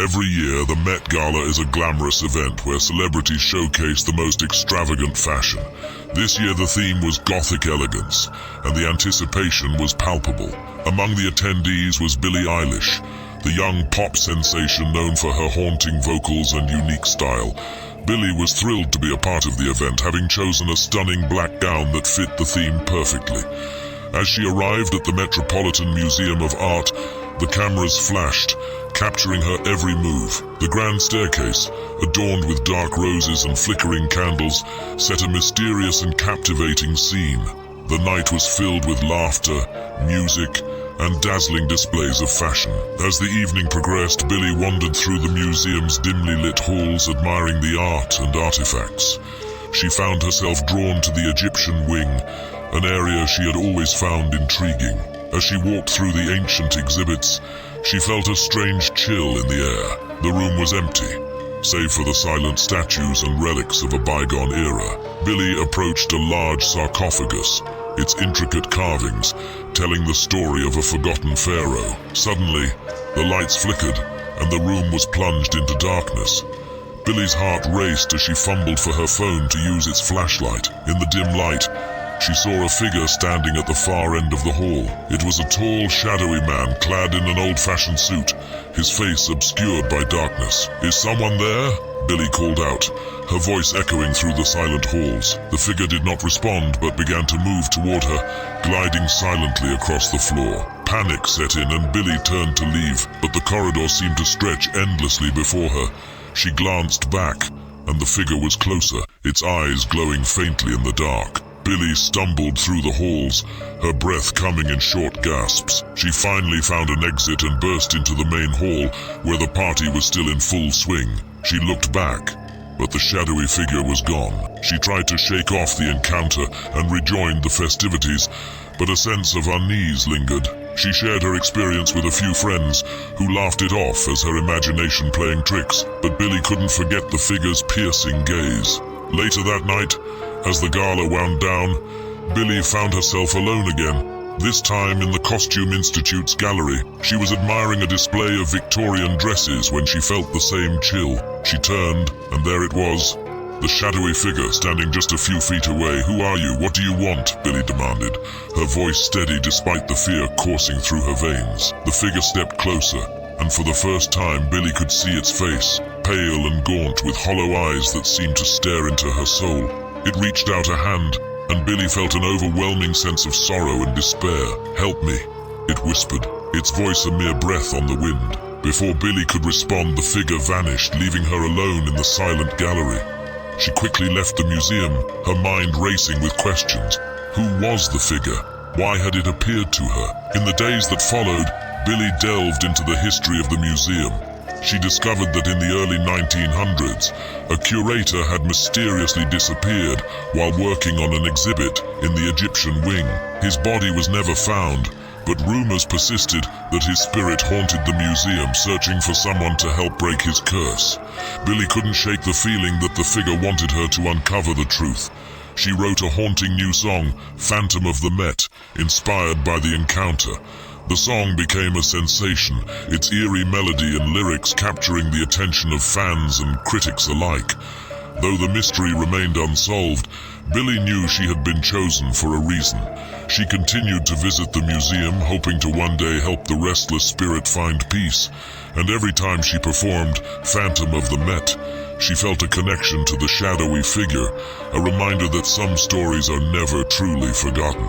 Every year, the Met Gala is a glamorous event where celebrities showcase the most extravagant fashion. This year the theme was Gothic elegance, and the anticipation was palpable. Among the attendees was Billie Eilish, the young pop sensation known for her haunting vocals and unique style. Billie was thrilled to be a part of the event, having chosen a stunning black gown that fit the theme perfectly. As she arrived at the Metropolitan Museum of Art, the cameras flashed, capturing her every move. The grand staircase, adorned with dark roses and flickering candles, set a mysterious and captivating scene. The night was filled with laughter, music, and dazzling displays of fashion. As the evening progressed, Billie wandered through the museum's dimly lit halls, admiring the art and artifacts. She found herself drawn to the Egyptian wing, an area she had always found intriguing. As she walked through the ancient exhibits, she felt a strange chill in the air. The room was empty, save for the silent statues and relics of a bygone era. Billie approached a large sarcophagus, its intricate carvings telling the story of a forgotten pharaoh. Suddenly, the lights flickered, and the room was plunged into darkness. Billie's heart raced as she fumbled for her phone to use its flashlight. In the dim light, she saw a figure standing at the far end of the hall. It was a tall, shadowy man clad in an old-fashioned suit, his face obscured by darkness. "Is someone there?" Billie called out, her voice echoing through the silent halls. The figure did not respond, but began to move toward her, gliding silently across the floor. Panic set in, and Billie turned to leave, but the corridor seemed to stretch endlessly before her. She glanced back, and the figure was closer, its eyes glowing faintly in the dark. Billie stumbled through the halls, her breath coming in short gasps. She finally found an exit and burst into the main hall, where the party was still in full swing. She looked back, but the shadowy figure was gone. She tried to shake off the encounter and rejoined the festivities, but a sense of unease lingered. She shared her experience with a few friends, who laughed it off as her imagination playing tricks, but Billie couldn't forget the figure's piercing gaze. Later that night, as the gala wound down, Billie found herself alone again, this time in the Costume Institute's gallery. She was admiring a display of Victorian dresses when she felt the same chill. She turned, and there it was, the shadowy figure standing just a few feet away. "Who are you? What do you want?" Billie demanded, her voice steady despite the fear coursing through her veins. The figure stepped closer, and for the first time Billie could see its face, pale and gaunt with hollow eyes that seemed to stare into her soul. It reached out a hand, and Billie felt an overwhelming sense of sorrow and despair. "Help me," it whispered, its voice a mere breath on the wind. Before Billie could respond, the figure vanished, leaving her alone in the silent gallery. She quickly left the museum, her mind racing with questions. Who was the figure? Why had it appeared to her? In the days that followed, Billie delved into the history of the museum. She discovered that in the early 1900s, a curator had mysteriously disappeared while working on an exhibit in the Egyptian wing. His body was never found, but rumors persisted that his spirit haunted the museum, searching for someone to help break his curse. Billie couldn't shake the feeling that the figure wanted her to uncover the truth. She wrote a haunting new song, Phantom of the Met, inspired by the encounter. The song became a sensation, its eerie melody and lyrics capturing the attention of fans and critics alike. Though the mystery remained unsolved, Billie knew she had been chosen for a reason. She continued to visit the museum, hoping to one day help the restless spirit find peace. And every time she performed Phantom of the Met, she felt a connection to the shadowy figure, a reminder that some stories are never truly forgotten.